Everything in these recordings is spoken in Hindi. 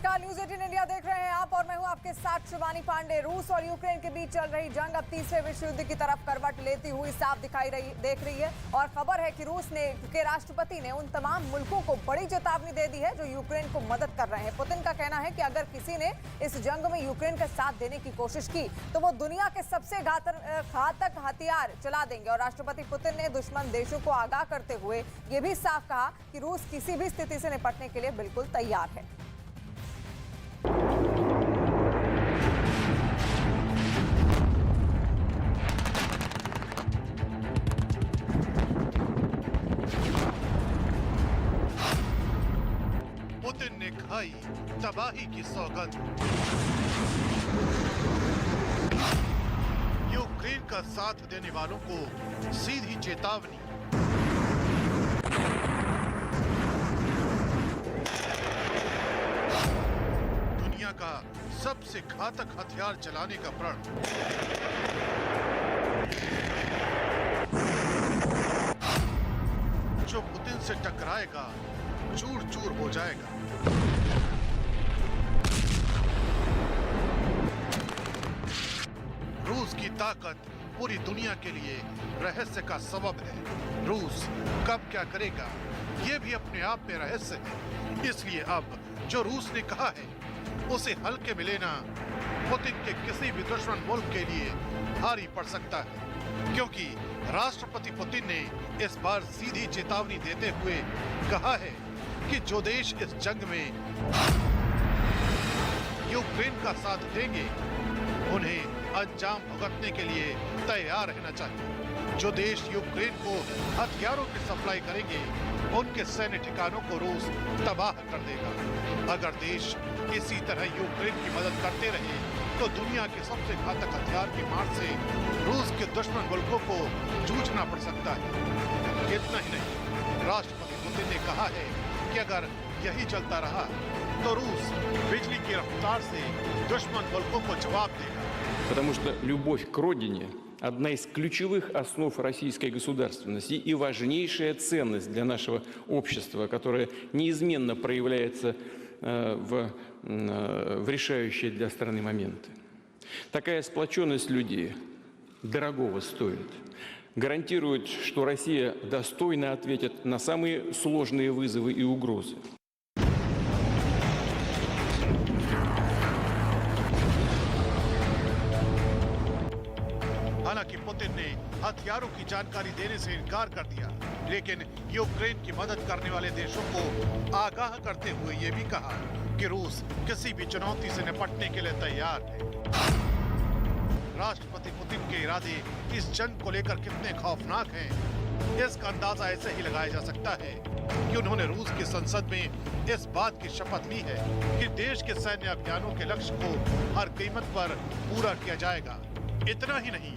नमस्कार, न्यूज 18 इंडिया देख रहे हैं आप और मैं हूं आपके साथ शिवानी पांडे। रूस और यूक्रेन के बीच चल रही जंग अब तीसरे विश्व युद्ध की तरफ करवट लेती हुई साफ देख रही है और खबर है कि रूस के राष्ट्रपति ने उन तमाम मुल्कों को बड़ी चेतावनी दे दी है जो यूक्रेन को मदद कर रहे हैं। पुतिन का कहना है कि अगर किसी ने इस जंग में यूक्रेन का साथ देने की कोशिश की तो वो दुनिया के सबसे घातक हथियार चला देंगे। और राष्ट्रपति पुतिन ने दुश्मन देशों को आगाह करते हुए ये भी साफ कहा कि रूस किसी भी स्थिति से निपटने के लिए बिल्कुल तैयार है। पुतिन ने खाई तबाही की सौगंध। यूक्रेन का साथ देने वालों को सीधी चेतावनी। दुनिया का सबसे घातक हथियार चलाने का प्रण। जो पुतिन से टकराएगा चूर चूर हो जाएगा। रूस की ताकत पूरी दुनिया के लिए रहस्य का सबब है। रूस कब क्या करेगा ये भी अपने आप में रहस्य है। इसलिए अब जो रूस ने कहा है उसे हल्के में लेना पुतिन के किसी भी दुश्मन मुल्क के लिए भारी पड़ सकता है, क्योंकि राष्ट्रपति पुतिन ने इस बार सीधी चेतावनी देते हुए कहा है कि जो देश इस जंग में यूक्रेन का साथ देंगे उन्हें अंजाम भुगतने के लिए तैयार रहना चाहिए। जो देश यूक्रेन को हथियारों की सप्लाई करेंगे उनके सैन्य ठिकानों को रूस तबाह कर देगा। अगर देश इसी तरह यूक्रेन की मदद करते रहे तो दुनिया के सबसे घातक हथियार की मार से रूस के दुश्मन मुल्कों को जूझना पड़ सकता है। इतना ही नहीं, राष्ट्रपति पुतिन ने कहा है कि अगर यही चलता रहा तो रूस बिजली की रफ्तार से दुश्मन मुल्कों को जवाब देगा। Потому что любовь к родине – одна из ключевых основ российской государственности и важнейшая ценность для нашего общества, которая неизменно проявляется в решающие для страны моменты. Такая сплоченность людей дорогого стоит. Гарантирует, что Россия достойно ответит на самые сложные вызовы и угрозы. हालांकि पुतिन ने हथियारों की जानकारी देने से इनकार कर दिया, लेकिन यूक्रेन की मदद करने वाले देशों को आगाह करते हुए ये भी कहा कि रूस किसी भी चुनौती से निपटने के लिए तैयार है। राष्ट्रपति पुतिन के इरादे इस जंग को लेकर कितने खौफनाक हैं, इसका अंदाजा ऐसे ही लगाया जा सकता है कि उन्होंने रूस की संसद में इस बात की शपथ ली है कि देश के सैन्य अभियानों के लक्ष्य को हर कीमत पर पूरा किया जाएगा। इतना ही नहीं,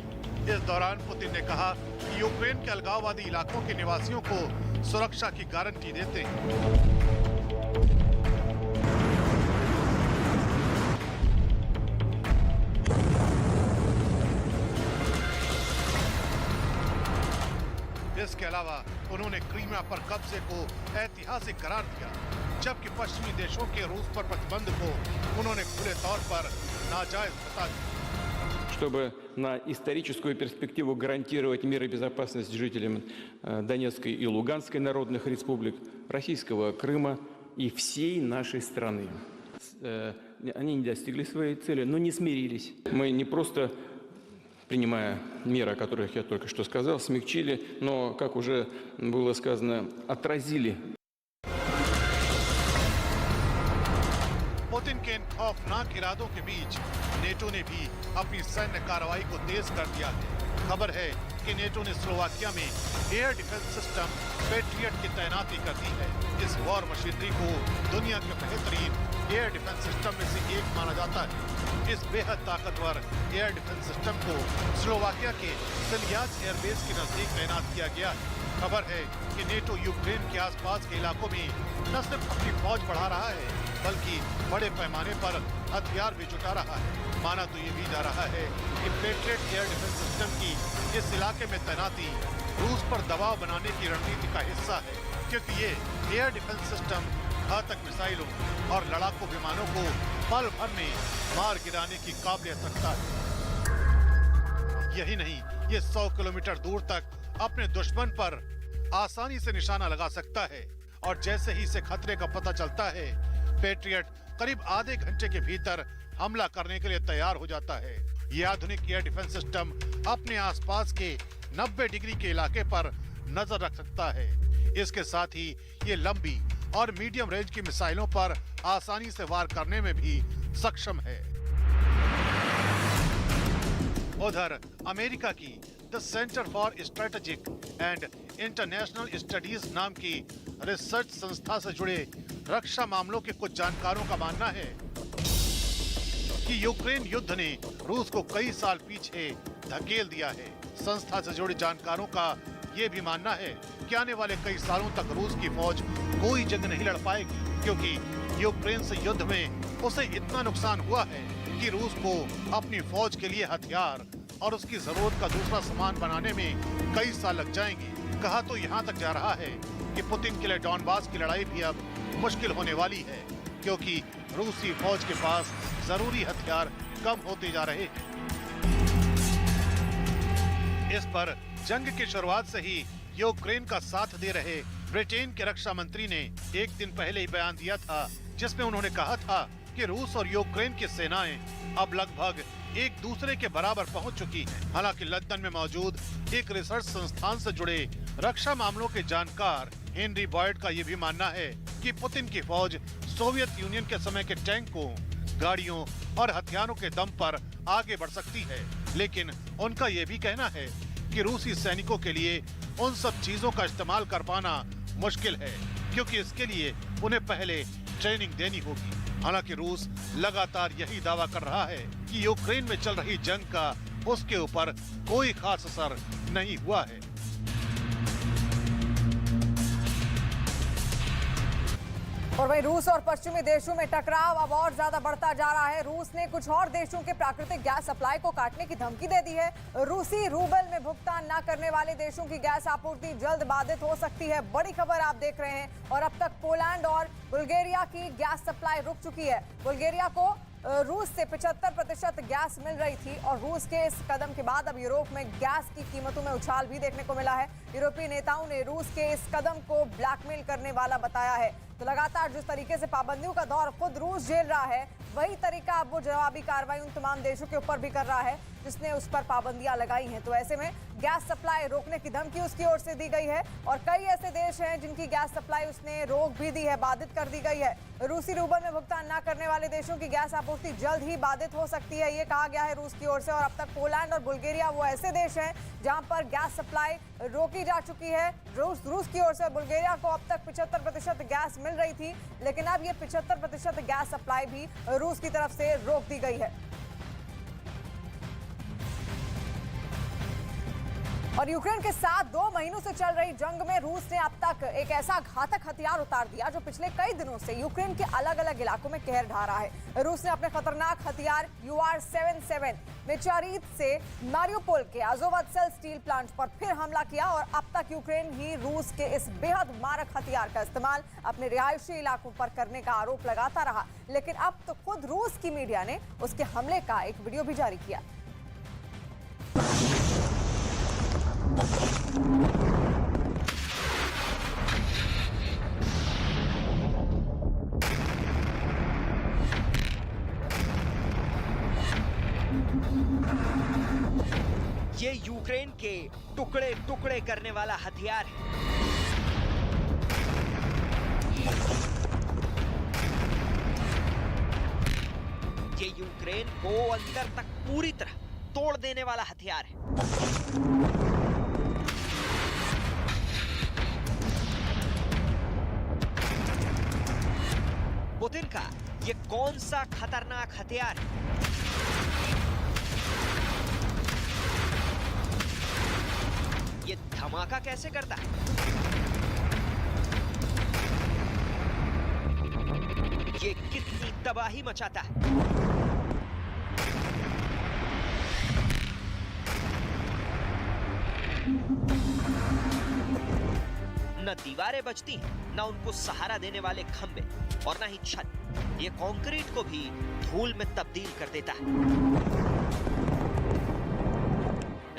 इस दौरान पुतिन ने कहा कि यूक्रेन के अलगाववादी इलाकों के निवासियों को सुरक्षा की गारंटी देते हैं। इसके अलावा उन्होंने क्रीमिया पर कब्जे को ऐतिहासिक करार दिया, जबकि पश्चिमी देशों के रूस पर प्रतिबंध को उन्होंने खुले तौर पर नाजायज बता दिया। Чтобы на историческую перспективу гарантировать мир и безопасность жителям Донецкой и Луганской народных республик, российского Крыма и всей нашей страны. Они не достигли своей цели, но не смирились. Мы не просто, принимая меры, о которых я только что сказал, смягчили, но, как уже было сказано, отразили. पुतिन के इन खौफनाक इरादों के बीच नेटो ने भी अपनी सैन्य कार्रवाई को तेज कर दिया है। खबर है कि नेटो ने स्लोवाकिया में एयर डिफेंस सिस्टम पेट्रियट की तैनाती कर दी है। इस वॉर मशीनरी को दुनिया के बेहतरीन एयर डिफेंस सिस्टम में से एक माना जाता है। इस बेहद ताकतवर एयर डिफेंस सिस्टम को स्लोवाकिया के सिलियाज एयरबेस के नजदीक तैनात किया गया है। खबर है कि नेटो यूक्रेन के आसपास के इलाकों में न सिर्फ अपनी फौज बढ़ा रहा है बल्कि बड़े पैमाने पर हथियार भी जुटा रहा है। माना तो ये भी जा रहा है कि पेट्रियट एयर डिफेंस सिस्टम की इस इलाके में तैनाती रूस पर दबाव बनाने की रणनीति का हिस्सा है, क्योंकि ये एयर डिफेंस सिस्टम घातक मिसाइलों और लड़ाकू विमानों को पल भर में मार गिराने की काबिलियत रखता है। यही नहीं, ये 100 किलोमीटर दूर तक अपने दुश्मन पर आसानी से निशाना लगा सकता है और जैसे ही इसे खतरे का पता चलता है, पैट्रियट करीब आधे घंटे के भीतर हमला करने के लिए तैयार हो जाता है। ये आधुनिक एयर डिफेंस सिस्टम अपने आसपास के 90 डिग्री के इलाके पर नजर रख सकता है। इसके साथ ही ये लंबी और मीडियम रेंज की मिसाइलों पर आसानी से वार करने में भी सक्षम है। उधर अमेरिका की the centre for strategic and international studies नाम की रिसर्च संस्था से जुड़े रक्षा मामलों के कुछ जानकारों का मानना है कि यूक्रेन युद्ध ने रूस को कई साल पीछे धकेल दिया है। संस्था से जुड़े जानकारों का ये भी मानना है कि आने वाले कई सालों तक रूस की फौज कोई जंग नहीं लड़ पाएगी, क्योंकि यूक्रेन से युद्ध में उसे इतना नुकसान हुआ है कि रूस को अपनी फौज के लिए हथियार और उसकी जरूरत का दूसरा सामान बनाने में कई साल लग जाएंगे। कहा तो यहाँ तक जा रहा है कि पुतिन के लिए डॉनबास की लड़ाई भी अब मुश्किल होने वाली है, क्योंकि रूसी फौज के पास जरूरी हथियार कम होते जा रहे हैं। इस पर जंग की शुरुआत से ही यूक्रेन का साथ दे रहे ब्रिटेन के रक्षा मंत्री ने एक दिन पहले ही बयान दिया था, जिसमें उन्होंने कहा था कि रूस और यूक्रेन की सेनाएं अब लगभग एक दूसरे के बराबर पहुंच चुकी हैं। हालांकि लंदन में मौजूद एक रिसर्च संस्थान से जुड़े रक्षा मामलों के जानकार हेनरी बॉयड का ये भी मानना है कि पुतिन की फौज सोवियत यूनियन के समय के टैंकों, गाड़ियों और हथियारों के दम पर आगे बढ़ सकती है, लेकिन उनका ये भी कहना है कि रूसी सैनिकों के लिए उन सब चीजों का इस्तेमाल कर पाना मुश्किल है, क्योंकि इसके लिए उन्हें पहले ट्रेनिंग देनी होगी। हालांकि रूस लगातार यही दावा कर रहा है कि यूक्रेन में चल रही जंग का उसके ऊपर कोई खास असर नहीं हुआ है। और वहीं रूस और पश्चिमी देशों में टकराव अब और ज्यादा बढ़ता जा रहा है। रूस ने कुछ और देशों के प्राकृतिक गैस सप्लाई को काटने की धमकी दे दी है। रूसी रूबल में भुगतान न करने वाले देशों की गैस आपूर्ति जल्द बाधित हो सकती है। बड़ी खबर आप देख रहे हैं। और अब तक पोलैंड और बुल्गारिया की गैस सप्लाई रुक चुकी है। बुल्गारिया को रूस से 75% गैस मिल रही थी और रूस के इस कदम के बाद अब यूरोप में गैस की कीमतों में उछाल भी देखने को मिला है। यूरोपीय नेताओं ने रूस के इस कदम को ब्लैकमेल करने वाला बताया है। तो लगातार जिस तरीके से पाबंदियों का दौर खुद रूस झेल रहा है, वही तरीका अब वो जवाबी कार्रवाई उन तमाम देशों के ऊपर भी कर रहा है जिसने उस पर पाबंदियां लगाई हैं। तो ऐसे में गैस सप्लाई रोकने की धमकी उसकी ओर से दी गई है और कई ऐसे देश हैं जिनकी गैस सप्लाई उसने रोक भी दी है, बाधित कर दी गई है। रूसी रूबल में भुगतान न करने वाले देशों की गैस आपूर्ति जल्द ही बाधित हो सकती है, ये कहा गया है रूस की ओर से। और अब तक पोलैंड और बुल्गारिया वो ऐसे देश हैं जहां पर गैस सप्लाई रोकी जा चुकी है। रूस की ओर से बुल्गारिया को अब तक 75% गैस मिल रही थी, लेकिन अब ये 75% गैस सप्लाई भी रूस की तरफ से रोक दी गई है। और यूक्रेन के साथ 2 महीनों से चल रही जंग में रूस ने अब तक एक ऐसा घातक हथियार उतार दिया जो पिछले कई दिनों से यूक्रेन के अलग अलग इलाकों में कहर ढा रहा है। रूस ने अपने खतरनाक हथियार UR-77 मेचारित से मारियोपोल के अज़ोवत्सेल स्टील प्लांट पर फिर हमला किया और अब तक यूक्रेन ही रूस के इस बेहद मारक हथियार का इस्तेमाल अपने रिहायशी इलाकों पर करने का आरोप लगाता रहा। लेकिन अब तो खुद रूस की मीडिया ने उसके हमले का एक वीडियो भी जारी किया। ये यूक्रेन के टुकड़े टुकड़े करने वाला हथियार है। ये यूक्रेन को अंदर तक पूरी तरह तोड़ देने वाला हथियार है। पुतिन का ये कौन सा खतरनाक हथियार है? ये धमाका कैसे करता है? ये कितनी तबाही मचाता है? न दीवारें बचती, ना उनको सहारा देने वाले खंबे और ना ही छत। ये कंक्रीट को भी धूल में तब्दील कर देता है।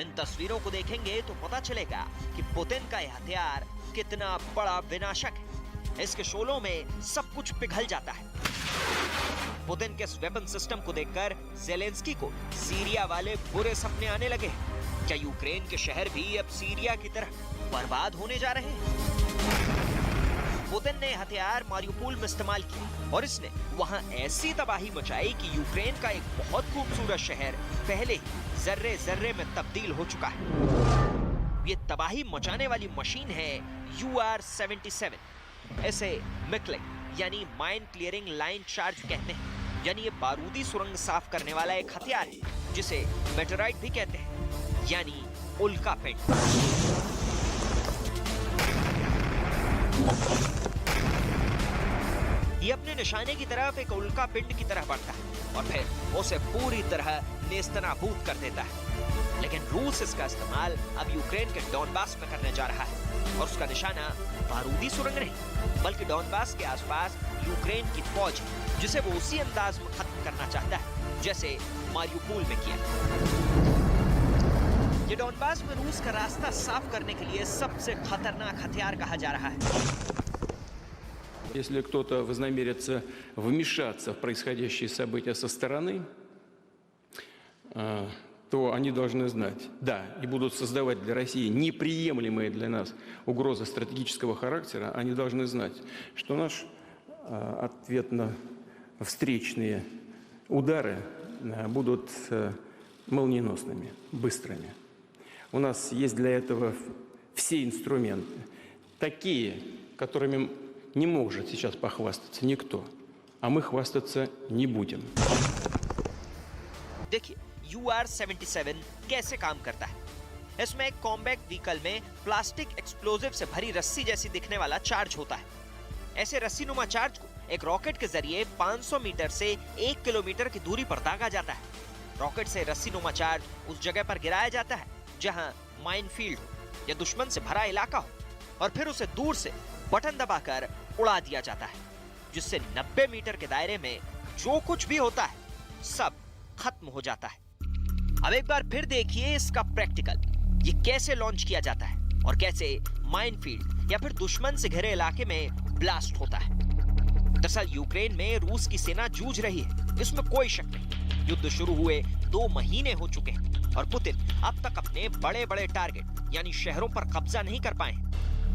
इन तस्वीरों को देखेंगे तो पता चलेगा कि पुतिन का यह हथियार कितना बड़ा विनाशक है। इसके शोलों में सब कुछ पिघल जाता है। पुतिन के इस वेपन सिस्टम को देखकर ज़ेलेंस्की को सीरिया वाले बुरे सपने आने लगे। क्या यूक्रेन के शहर भी अब सीरिया की तरह बर्बाद होने जा रहे हैं? पुतिन ने हथियार मारियुपोल में इस्तेमाल किया और इसने वहां ऐसी तबाही मचाई कि यूक्रेन का एक बहुत खूबसूरत शहर पहले ही जर्रे जर्रे में तब्दील हो चुका है। ये तबाही मचाने वाली मशीन है UR-77। इसे मिकलिंग यानी माइन क्लियरिंग लाइन चार्ज कहते हैं। यानी ये बारूदी सुरंग साफ करने वाला एक हथियार है जिसे मेटेराइट भी कहते हैं, यानी उल्का पिंड। ये अपने निशाने की तरफ एक उल्का पिंड की तरह बढ़ता है और फिर उसे पूरी तरह नेस्तनाबूद कर देता है। लेकिन रूस इसका इस्तेमाल अब यूक्रेन के डॉनबास में करने जा रहा है और उसका निशाना बारूदी सुरंग नहीं बल्कि डॉनबास के आसपास यूक्रेन की फौज है, जिसे वो उसी अंदाज में खत्म करना चाहता है जैसे मारियुपोल में किया। ये डॉनबास में रूस का रास्ता साफ करने के लिए सबसे खतरनाक हथियार कहा जा रहा है। Если кто-то вознамерится вмешаться в происходящие события со стороны, то они должны знать, да, и будут создавать для России неприемлемые для нас угрозы стратегического характера, они должны знать, что наш ответно-встречные удары будут молниеносными, быстрыми. У нас есть для этого все инструменты, такие, которыми не может сейчас похвастаться никто, а мы хвастаться не будем. देखिए UR-77 कैसे काम करता है। इसमें एक कॉम्बैक्ट व्हीकल में प्लास्टिक एक्सप्लोजिव से भरी रस्सी जैसी दिखने वाला चार्ज होता है। ऐसे रस्सीनुमा चार्ज को एक रॉकेट के जरिए 500 मीटर से 1 किलोमीटर की दूरी पर दागा जाता है। रॉकेट से रस्सीनुमा चार्ज उस जगह पर गिराया जाता है जहां माइनफील्ड हो या दुश्मन से भरा इलाका हो और फिर उसे दूर से बटन दबाकर उड़ा दिया जाता है, जिससे 90 मीटर के दायरे में जो कुछ भी होता है सब खत्म हो जाता है। अब एक बार फिर देखिए इसका प्रैक्टिकल, ये कैसे लॉन्च किया जाता है और कैसे माइनफील्ड या फिर दुश्मन से घिरे इलाके में ब्लास्ट होता है। दरअसल यूक्रेन में रूस की सेना जूझ रही है, इसमें कोई शक नहीं। युद्ध शुरू हुए 2 महीने हो चुके हैं और पुतिन अब तक अपने बड़े बड़े टारगेट यानी शहरों पर कब्जा नहीं कर पाए।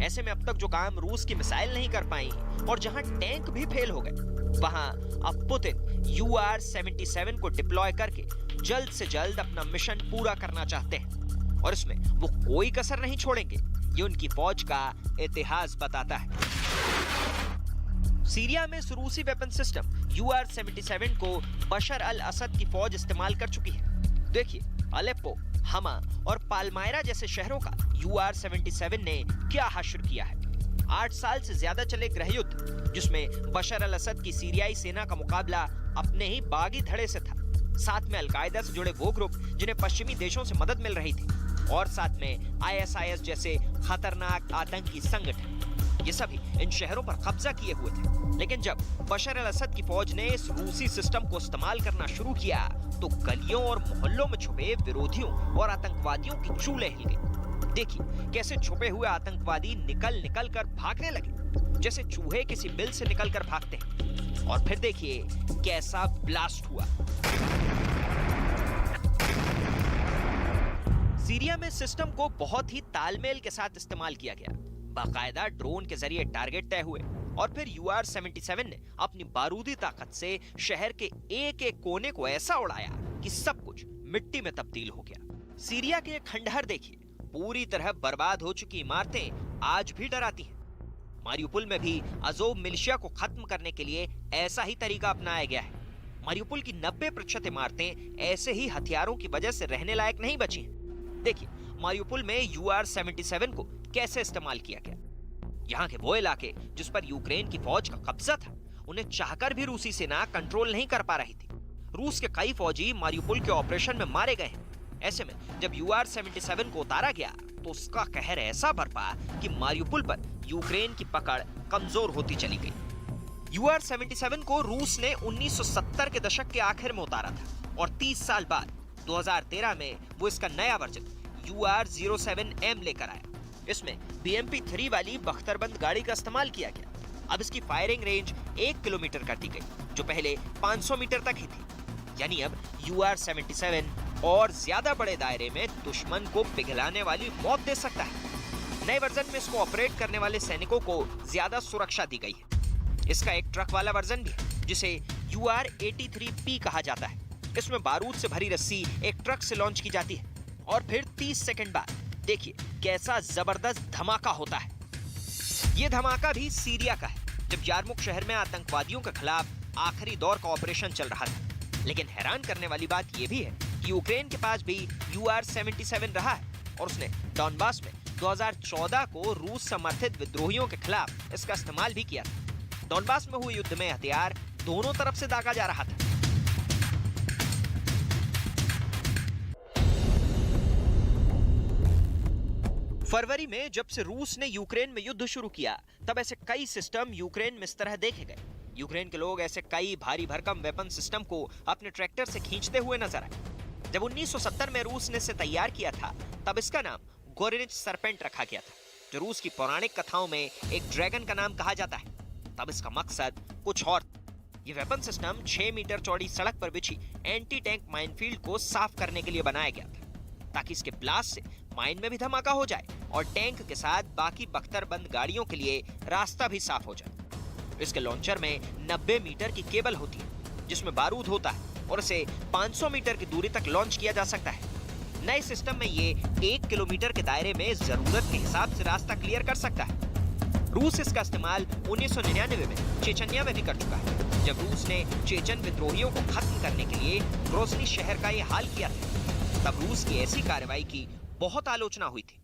ऐसे में अब तक जो काम रूस की मिसाइल नहीं कर पाई और जहां टैंक भी फेल हो गए, वहां अब पुतिन UR-77 को डिप्लॉय करके जल्द से जल्द अपना मिशन पूरा करना चाहते हैं और इसमें वो कोई कसर नहीं छोड़ेंगे। ये उनकी फौज का इतिहास बताता है। सीरिया में रूसी वेपन सिस्टम UR-77 को बशर अल असद की फौज इस्तेमाल कर चुकी है। देखिए अलेप्पो, हमा और पालमायरा जैसे शहरों का UR-77 ने क्या हश्र किया है। 8 साल से ज्यादा चले गृहयुद्ध, जिसमें बशर अल असद की सीरियाई सेना का मुकाबला अपने ही बागी धड़े से था। साथ में अलकायदा से जुड़े वो ग्रुप जिन्हें पश्चिमी देशों से मदद मिल रही थी और साथ में ISIS जैसे खतरनाक आतंकी संगठन, ये सभी इन शहरों पर कब्जा किए हुए थे। लेकिन जब बशर अल असद की फौज ने इस रूसी सिस्टम को इस्तेमाल करना शुरू किया तो गलियों और मोहल्लों में छुपे विरोधियों और आतंकवादियों की चूलें हिल गई। देखिए कैसे छुपे हुए आतंकवादी निकल कर भागने लगे, जैसे चूहे किसी बिल से निकल कर भागते हैं। और फिर देखिए कैसा ब्लास्ट हुआ। सीरिया में सिस्टम को बहुत ही तालमेल के साथ इस्तेमाल किया गया। बाकायदा ड्रोन के जरिए टारगेट तय हुए और फिर UR-77 ने अपनी बारूदी ताकत से शहर के एक एक कोने को ऐसा उड़ाया कि सब कुछ मिट्टी में तब्दील हो गया। सीरिया के खंडहर देखिए, पूरी तरह बर्बाद हो चुकी इमारतें आज भी डराती हैं। मारियुपोल में भी अज़ोव मिलिशिया को खत्म करने के लिए ऐसा ही तरीका अपनाया गया है। मारियुपोल की 90% इमारतें ऐसे ही हथियारों की वजह से रहने लायक नहीं बची हैं। देखिए मारियुपोल में UR-77 को कैसे इस्तेमाल किया गया। यहाँ के वो इलाके जिस पर यूक्रेन की फौज का कब्जा था, उन्हें चाहकर भी रूसी सेना कंट्रोल नहीं कर पा रही थी। रूस के कई फौजी मारियुपोल के ऑपरेशन में मारे गए हैं। ऐसे में जब UR-77 को उतारा गया तो उसका कहर ऐसा बरपा कि मारियुपोल पर यूक्रेन की पकड़ कमजोर होती चली गई। UR-77 को रूस ने 1970 के दशक के आखिर में उतारा था और 30 साल बाद 2013 में वो इसका नया वर्जन UR-07M लेकर आया। इसमें BMP-3 वाली बख्तरबंद गाड़ी का इस्तेमाल किया गया। अब इसकी फायरिंग रेंज 1 किलोमीटर कर दी गई, जो पहले 500 मीटर तक ही थी। यानी अब UR-77 और ज्यादा बड़े दायरे में दुश्मन को पिघलाने वाली मौत दे सकता है। नए वर्जन में इसको ऑपरेट करने वाले सैनिकों को ज्यादा सुरक्षा दी गई है। इसका एक ट्रक वाला वर्जन भी है, जिसे UR-83P कहा जाता है। इसमें बारूद से भरी रस्सी एक ट्रक से लॉन्च की जाती है और फिर 30 सेकंड बाद देखिए कैसा जबरदस्त धमाका होता है। ये धमाका भी सीरिया का है, जब यारमुक शहर में आतंकवादियों के खिलाफ आखिरी दौर का ऑपरेशन चल रहा था। लेकिन हैरान करने वाली बात यह भी है कि यूक्रेन के पास भी UR-77 रहा है और उसने डॉनबास में 2014 को रूस समर्थित विद्रोहियों के खिलाफ इसका इस्तेमाल भी किया था। डॉनबास में हुए युद्ध में हथियार दोनों तरफ से दागा जा रहा था। फरवरी में जब से रूस ने यूक्रेन में युद्ध शुरू किया, तब ऐसे कई सिस्टम यूक्रेन में इस तरह देखे गए। यूक्रेन के लोग ऐसे कई भारी भरकम वेपन सिस्टम को अपने ट्रैक्टर से खींचते हुए नजर आए। जब 1970 में रूस ने इसे तैयार किया था, तब इसका नाम गोरिनिच सरपेंट रखा गया था, जो रूस की पौराणिक कथाओं में एक ड्रैगन का नाम कहा जाता है। तब इसका मकसद कुछ और था। ये वेपन सिस्टम 6 मीटर चौड़ी सड़क पर बिछी एंटी टैंक माइनफील्ड को साफ करने के लिए बनाया गया था, ताकि इसके ब्लास्ट से माइन में भी धमाका हो जाए और टैंक के साथ बाकी बख्तरबंद गाड़ियों के लिए रास्ता भी साफ हो जाए। इसके लॉन्चर में 90 मीटर की केबल होती है, जिसमें बारूद होता है और इसे 500 मीटर की दूरी तक लॉन्च किया जा सकता है। नए सिस्टम में ये 1 किलोमीटर के दायरे में जरूरत के हिसाब से रास्ता क्लियर कर सकता है। रूस इसका इस्तेमाल 1999 में चेचन्या में भी कर चुका है, जब रूस ने चेचन विद्रोहियों को खत्म करने के लिए ग्रोजनी शहर का ये हाल किया था। तब रूस की ऐसी कार्रवाई की बहुत आलोचना हुई थी।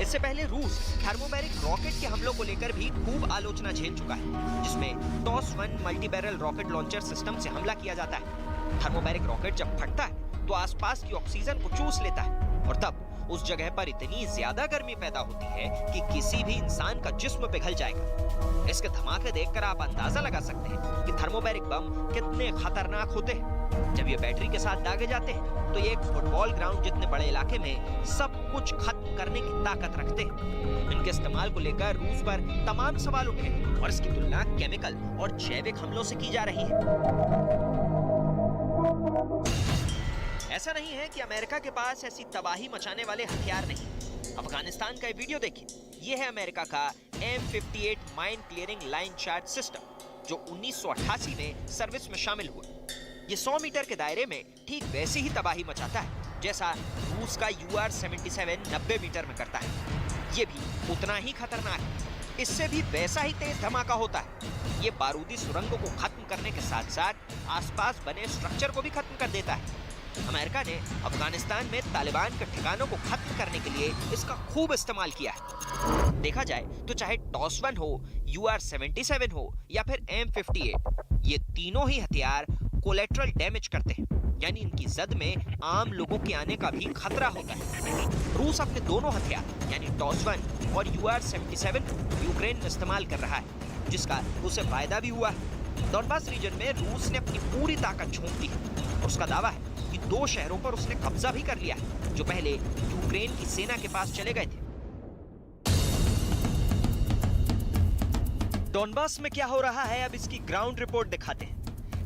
इससे पहले रूस थर्मोबैरिक रॉकेट के हमलों को लेकर भी खूब आलोचना झेल चुका है, जिसमें TOS one multi barrel rocket launcher system से हमला किया जाता है। थर्मोबैरिक रॉकेट जब फटता है तो आसपास की ऑक्सीजन को चूस लेता है और तब उस जगह पर इतनी ज्यादा गर्मी पैदा होती है कि किसी भी इंसान का जिस्म पिघल जाएगा। इसके धमाके देखकर आप अंदाजा लगा सकते हैं कि थर्मोबैरिक बम कितने खतरनाक होते हैं। जब ये बैटरी के साथ दागे जाते हैं तो ये एक फुटबॉल ग्राउंड जितने बड़े इलाके में सब कुछ खत्म करने की ताकत रखते हैं। इनके इस्तेमाल को लेकर रूस पर तमाम सवाल उठे और इसकी तुलना केमिकल और जैविक हमलों से की जा रही है। ऐसा नहीं है कि अमेरिका के पास ऐसी तबाही मचाने वाले हथियार नहीं। अफगानिस्तान का ये वीडियो देखिए। ये है अमेरिका का M58 mine clearing line charge system, जो 1988 में सर्विस में शामिल हुआ। ये 100 मीटर के दायरे में ठीक वैसी ही तबाही मचाता है जैसा रूस का UR-77 90 मीटर में करता है। ये भी उतना ही खतरनाक है। इससे भी वैसा ही तेज धमाका होता है। ये बारूदी सुरंगों को खत्म करने के साथ साथ आसपास बने स्ट्रक्चर को भी खत्म कर देता है। अमेरिका ने अफगानिस्तान में तालिबान के ठिकानों को खत्म करने के लिए इसका खूब इस्तेमाल किया है। देखा जाए तो चाहे टॉस-1 हो, UR-77 हो या फिर M58, ये तीनों ही हथियार कोलेटरल डैमेज करते हैं, यानी इनकी जद में आम लोगों के आने का भी खतरा होता है। रूस अपने दोनों हथियार यानी टॉस-1 और UR-77 यूक्रेन में इस्तेमाल कर रहा है, जिसका उसे फायदा भी हुआ है। डॉनबास रीजन में रूस ने अपनी पूरी ताकत झोंक दी है और उसका दावा है कि 2 शहरों पर उसने कब्जा भी कर लिया है, जो पहले यूक्रेन की सेना के पास चले गए थे। डॉनबास में क्या हो रहा है, अब इसकी ग्राउंड रिपोर्ट दिखाते हैं।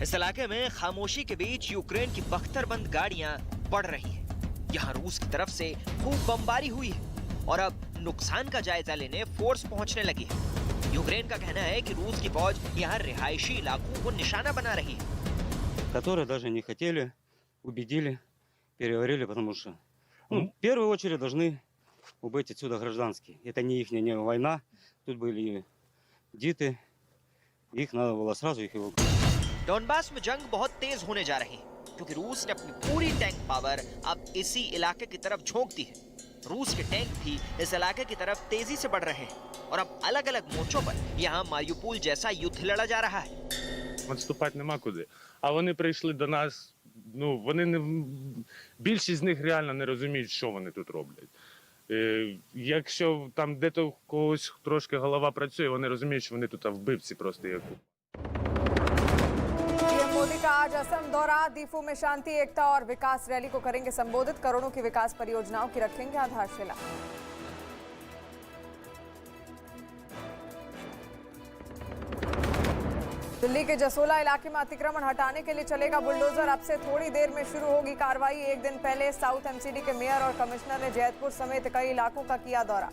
इस इलाके में खामोशी के बीच यूक्रेन की बख्तरबंद गाड़ियां बढ़ रही हैं। यहाँ रूस की तरफ से खूब बमबारी हुई है और अब नुकसान का जायजा लेने फोर्स पहुंचने लगी है। यूक्रेन का कहना है कि रूस की फौज यहाँ रिहायशी इलाकों को निशाना बना रही है, которые даже не хотели, убедили, переговорили, потому что в первую очередь должны убыть отсюда гражданские. Это не их не война, тут были дети, их надо было сразу их эвакуировать. डॉनबास में जंग बहुत तेज होने जा रही है, क्योंकि रूस ने अपनी पूरी टैंक पावर अब इसी इलाके की तरफ झोंक दी है। रूस के टैंक भी इस इलाके की तरफ तेजी से बढ़ रहे हैं और अब अलग-अलग मोर्चों पर यहाँ मारियुपोल जैसा युद्ध लड़ा जा रहा है। Відступати нема куди. А вони прийшли до нас ну, вони не, більшість з них реально не розуміють, що вони тут роблять. Якщо там де-то у когось трошки голова працює, вони розуміють, що вони тут вбивці просто як. पीएम मोदी का आज असम दौरा, दीफू में शांति, एकता और विकास रैली को करेंगे संबोधित। करोड़ों की विकास परियोजनाओं की रखेंगे आधारशिला। दिल्ली के जसोला इलाके में अतिक्रमण हटाने के लिए चलेगा बुलडोजर। अब से थोड़ी देर में शुरू होगी कार्रवाई। एक दिन पहले साउथ एमसीडी के मेयर और कमिश्नर ने जैतपुर समेत कई इलाकों का किया दौरा।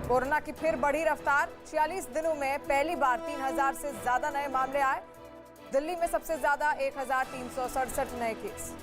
कोरोना की फिर बढ़ी रफ्तार, 46 दिनों में पहली बार 3000 से ज्यादा नए मामले आए। दिल्ली में सबसे ज्यादा 1367 नए केस।